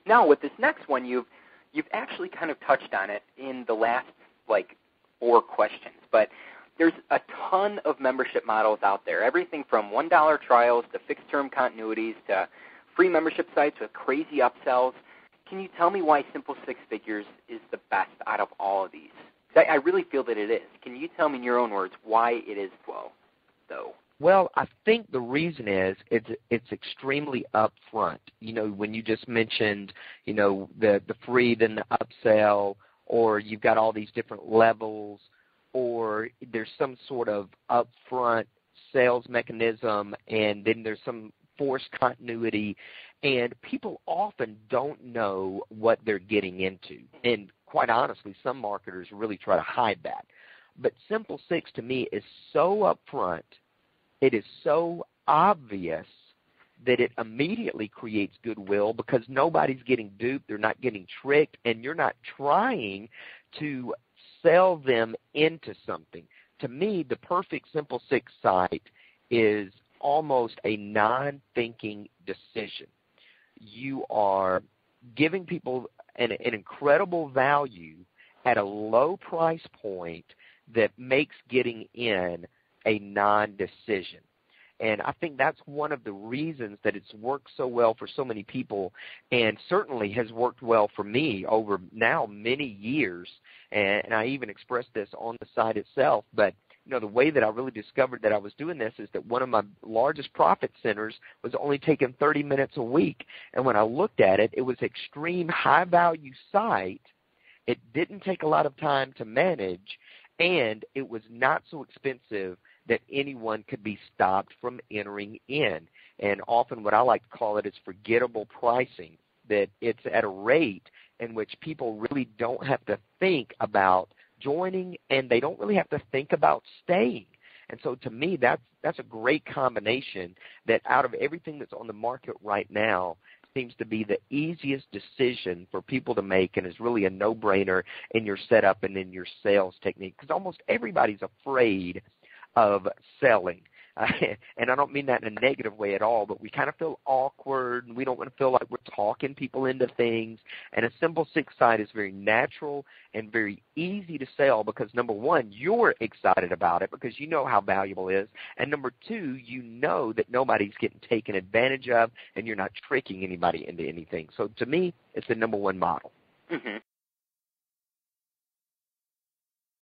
Now, with this next one, you've actually kind of touched on it in the last, 4 questions. But there's a ton of membership models out there, everything from $1 trials to fixed-term continuities to free membership sites with crazy upsells. Can you tell me why Simple Six Figures is the best out of all of these? I really feel that it is. Can you tell me in your own words why it is though? Well, I think the reason is it's extremely upfront. When you just mentioned, the free, then the upsell, or you've got all these different levels, or there's some sort of upfront sales mechanism, and then there's some forced continuity, and people often don't know what they're getting into. And quite honestly, some marketers really try to hide that. But Simple Six, to me, is so upfront. It is so obvious that it immediately creates goodwill because nobody's getting duped, they're not getting tricked, and you're not trying to sell them into something. To me, the perfect Simple Six site is almost a non-thinking decision. You are giving people an incredible value at a low price point that makes getting in a non-decision. And I think that's one of the reasons that it's worked so well for so many people, and certainly has worked well for me over now many years. And I even expressed this on the site itself. But the way that I really discovered that I was doing this is that one of my largest profit centers was only taking 30 minutes a week. And when I looked at it, it was extreme high-value site. It didn't take a lot of time to manage, and it was not so expensive that anyone could be stopped from entering in. And often what I like to call it is forgettable pricing, that it's at a rate in which people really don't have to think about joining, and they don't really have to think about staying. And so to me, that's a great combination that out of everything that's on the market right now seems to be the easiest decision for people to make, and is really a no-brainer in your setup and in your sales technique, because almost everybody's afraid of selling. And I don't mean that in a negative way at all, but we kind of feel awkward, and we don't want to feel like we're talking people into things. And a Simple Six site is very natural and very easy to sell because, number one, you're excited about it because you know how valuable it is. And number two, you know that nobody's getting taken advantage of, and you're not tricking anybody into anything. So to me, it's the number one model. Mm-hmm.